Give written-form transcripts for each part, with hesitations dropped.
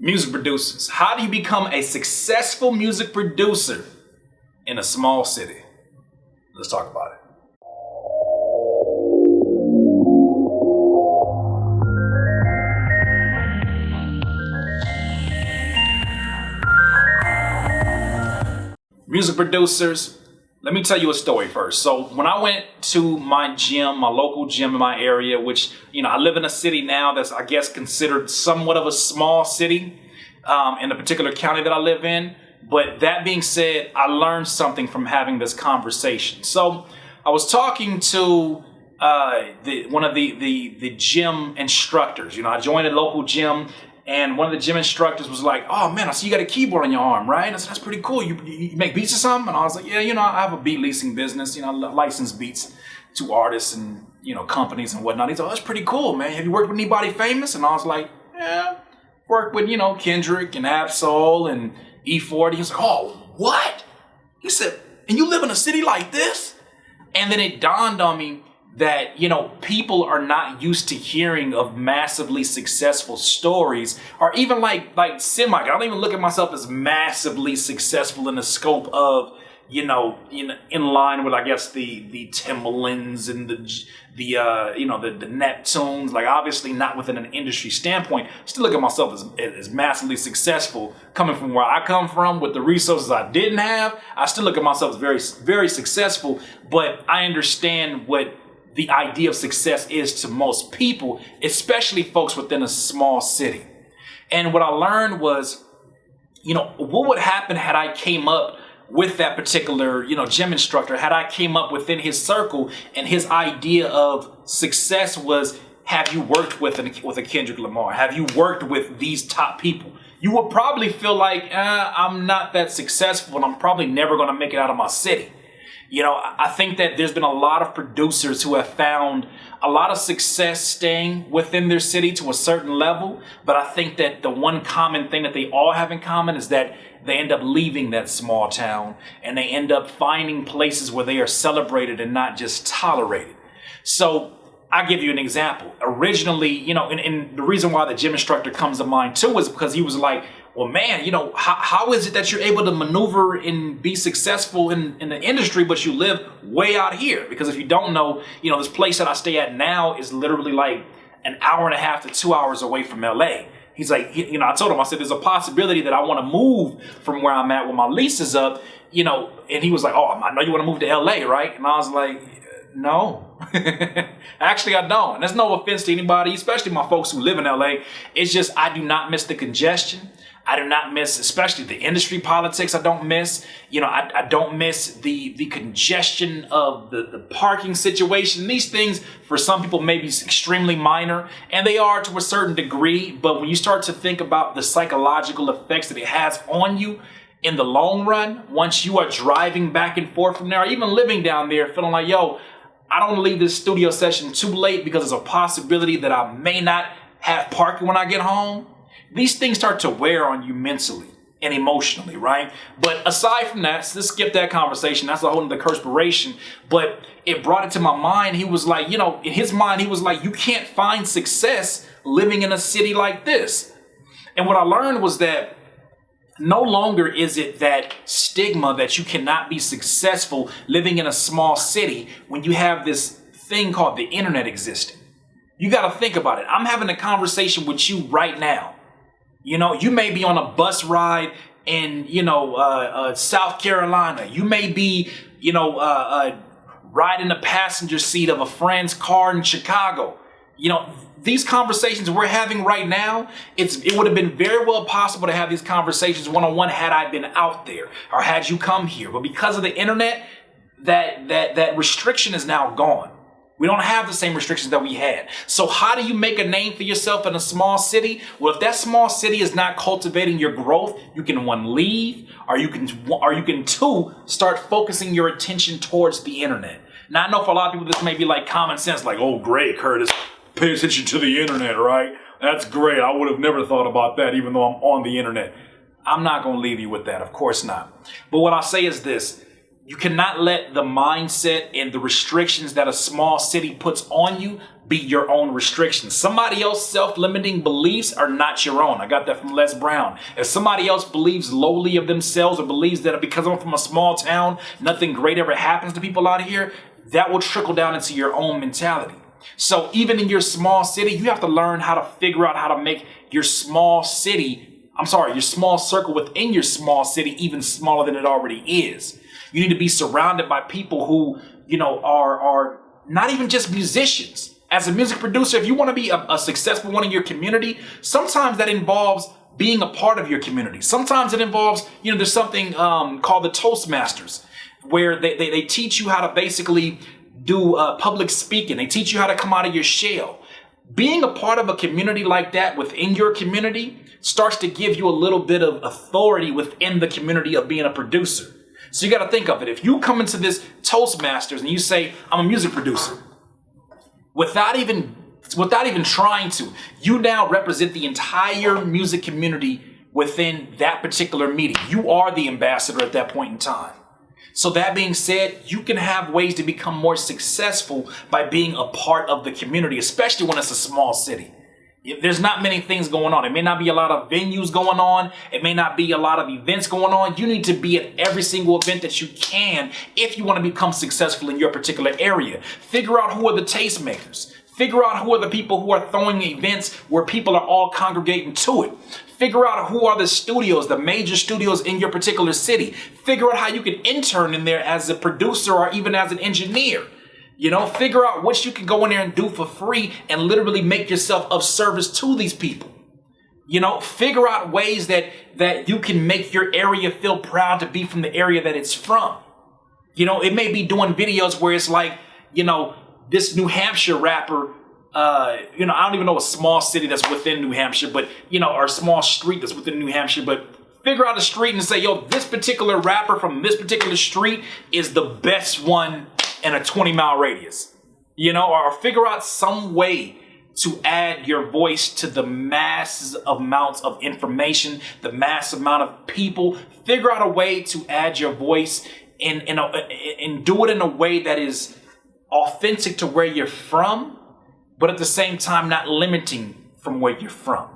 Music producers. How do you become a successful music producer in a small city? Let's talk about it. Music producers, let me tell you a story first. So when I went to my gym, my local gym in my area, which, I live in a city now that's, I guess, considered somewhat of a small city in the particular county that I live in. But that being said, I learned something from having this conversation. So I was talking to one of the gym instructors. I joined a local gym. And one of the gym instructors was like, "Oh man, I see you got a keyboard on your arm, right?" And I said, "That's pretty cool. You make beats or something?" And I was like, "Yeah, I have a beat leasing business. License beats to artists and, companies and whatnot." He said, "Oh, that's pretty cool, man. Have you worked with anybody famous?" And I was like, "Yeah, worked with, Kendrick and Absol and E40. He was like, "Oh, what?" He said, "And you live in a city like this?" And then it dawned on me that, people are not used to hearing of massively successful stories, or even like semi. I don't even look at myself as massively successful in the scope of, in line with, I guess, the Timbalands and the Neptunes. Like, obviously not within an industry standpoint. Still look at myself as massively successful coming from where I come from with the resources I didn't have. I still look at myself as very, very successful, but I understand what the idea of success is to most people, especially folks within a small city. And what I learned was, what would happen had I came up with that particular, gym instructor, had I came up within his circle, and his idea of success was, have you worked with a Kendrick Lamar? Have you worked with these top people? You would probably feel like, I'm not that successful and I'm probably never going to make it out of my city. I think that there's been a lot of producers who have found a lot of success staying within their city to a certain level. But I think that the one common thing that they all have in common is that they end up leaving that small town and they end up finding places where they are celebrated and not just tolerated. So I'll give you an example. Originally, and the reason why the gym instructor comes to mind too is because he was like, "Well, man, how is it that you're able to maneuver and be successful in the industry, but you live way out here?" Because if you don't know, this place that I stay at now is literally like an hour and a half to 2 hours away from LA. He's like, I told him, I said, "There's a possibility that I want to move from where I'm at when my lease is up, and he was like, "Oh, I know you want to move to LA, right?" And I was like, "No." Actually, I don't. And there's no offense to anybody, especially my folks who live in LA. It's just, I do not miss the congestion. I do not miss, especially the industry politics. I don't miss, I don't miss the congestion of the parking situation. These things for some people may be extremely minor, and they are to a certain degree. But when you start to think about the psychological effects that it has on you in the long run, once you are driving back and forth from there, or even living down there feeling like, yo, I don't want to leave this studio session too late because there's a possibility that I may not have parking when I get home. These things start to wear on you mentally and emotionally, right? But aside from that, let's skip that conversation. That's a whole other perspiration. But it brought it to my mind. He was like, in his mind, he was like, you can't find success living in a city like this. And what I learned was that no longer is it that stigma that you cannot be successful living in a small city when you have this thing called the internet existing. You got to think about it. I'm having a conversation with you right now. You may be on a bus ride in, South Carolina. You may be, riding the passenger seat of a friend's car in Chicago. These conversations we're having right now, it would have been very well possible to have these conversations one-on-one had I been out there or had you come here. But because of the internet, that restriction is now gone. We don't have the same restrictions that we had. So how do you make a name for yourself in a small city? Well, if that small city is not cultivating your growth, you can one, leave, or you can two, start focusing your attention towards the internet. Now, I know for a lot of people, this may be like common sense, like, "Oh, great, Curtis, pay attention to the internet, right? That's great. I would have never thought about that, even though I'm on the internet." I'm not going to leave you with that. Of course not. But what I'll say is this. You cannot let the mindset and the restrictions that a small city puts on you be your own restrictions. Somebody else's self-limiting beliefs are not your own. I got that from Les Brown. If somebody else believes lowly of themselves or believes that because I'm from a small town, nothing great ever happens to people out here, that will trickle down into your own mentality. So even in your small city, you have to learn how to figure out how to make your small circle within your small city even smaller than it already is. You need to be surrounded by people who, are not even just musicians. As a music producer, if you want to be a successful one in your community, sometimes that involves being a part of your community. Sometimes it involves, there's something called the Toastmasters, where they teach you how to basically do public speaking. They teach you how to come out of your shell. Being a part of a community like that within your community starts to give you a little bit of authority within the community of being a producer. So you got to think of it. If you come into this Toastmasters and you say, I'm a music producer, without even trying to, you now represent the entire music community within that particular meeting. You are the ambassador at that point in time. So that being said, you can have ways to become more successful by being a part of the community, especially when it's a small city. There's not many things going on. It may not be a lot of venues going on. It may not be a lot of events going on. You need to be at every single event that you can if you want to become successful in your particular area. Figure out who are the tastemakers. Figure out who are the people who are throwing events where people are all congregating to it. Figure out who are the studios, the major studios in your particular city. Figure out how you can intern in there as a producer or even as an engineer. Figure out what you can go in there and do for free and literally make yourself of service to these people. Figure out ways that you can make your area feel proud to be from the area that it's from. It may be doing videos where it's like, this New Hampshire rapper, I don't even know a small city that's within New Hampshire, but, or a small street that's within New Hampshire, but figure out a street and say, this particular rapper from this particular street is the best one in a 20-mile radius, or figure out some way to add your voice to the massive amounts of information, the massive amount of people. Figure out a way to add your voice and do it in a way that is authentic to where you're from, but at the same time not limiting from where you're from.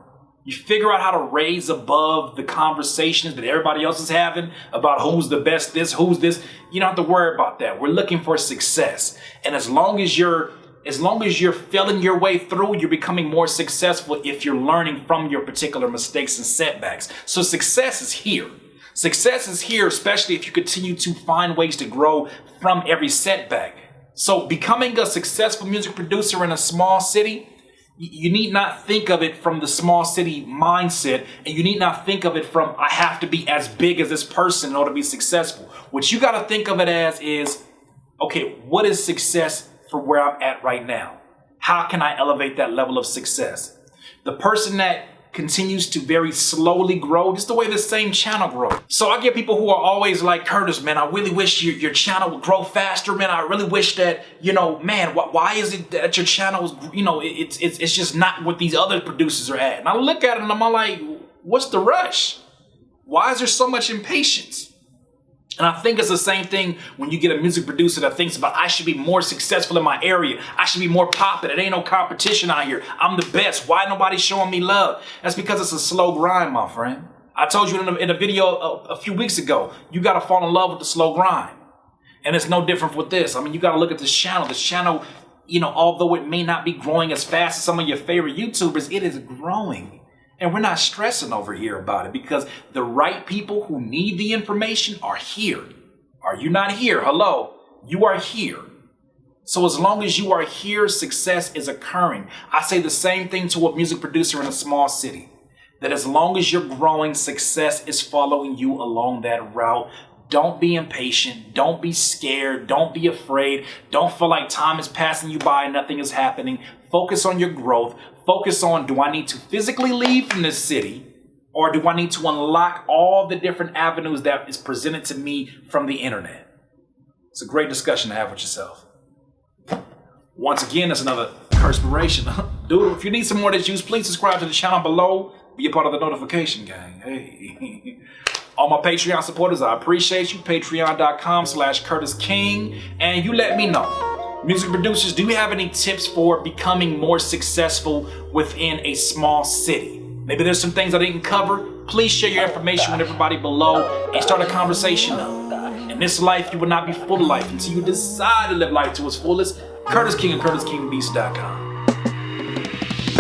You figure out how to raise above the conversations that everybody else is having about who's the best this, who's this. You don't have to worry about that. We're looking for success. And as long as you're feeling your way through, you're becoming more successful if you're learning from your particular mistakes and setbacks. So success is here. Success is here, especially if you continue to find ways to grow from every setback. So becoming a successful music producer in a small city, you need not think of it from the small city mindset, and you need not think of it from, I have to be as big as this person in order to be successful. What you got to think of it as is, okay, what is success for where I'm at right now? How can I elevate that level of success? The person that continues to very slowly grow, just the way the same channel grows. So I get people who are always like, Curtis, man, I really wish your channel would grow faster, man. I really wish that, man, why is it that your channel is, it's just not what these other producers are at? And I look at it and I'm like, what's the rush? Why is there so much impatience? And I think it's the same thing when you get a music producer that thinks about, I should be more successful in my area. I should be more popping. It ain't no competition out here. I'm the best. Why nobody showing me love? That's because it's a slow grind, my friend. I told you in a video a few weeks ago, you got to fall in love with the slow grind. And it's no different with this. I mean, you got to look at this channel. This channel, although it may not be growing as fast as some of your favorite YouTubers, it is growing. And we're not stressing over here about it because the right people who need the information are here. Are you not here? Hello, you are here. So as long as you are here, success is occurring. I say the same thing to a music producer in a small city, that as long as you're growing, success is following you along that route. Don't be impatient. Don't be scared. Don't be afraid. Don't feel like time is passing you by and nothing is happening. Focus on your growth. Focus on, do I need to physically leave from this city, or do I need to unlock all the different avenues that is presented to me from the internet? It's a great discussion to have with yourself. Once again, that's another perspiration. Dude, if you need some more of this juice, please subscribe to the channel below. Be a part of the notification gang. Hey. All my Patreon supporters, I appreciate you. Patreon.com/Curtis King. And you let me know. Music producers, do you have any tips for becoming more successful within a small city? Maybe there's some things I didn't cover. Please share your information with everybody below and start a conversation up. In this life, you will not be full of life until you decide to live life to its fullest. Curtis King and CurtisKingBeats.com.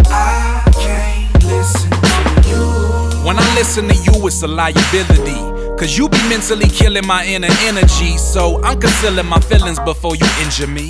I can't listen to you. When I listen to you, it's a liability. Cause you be mentally killing my inner energy. So I'm concealing my feelings before you injure me.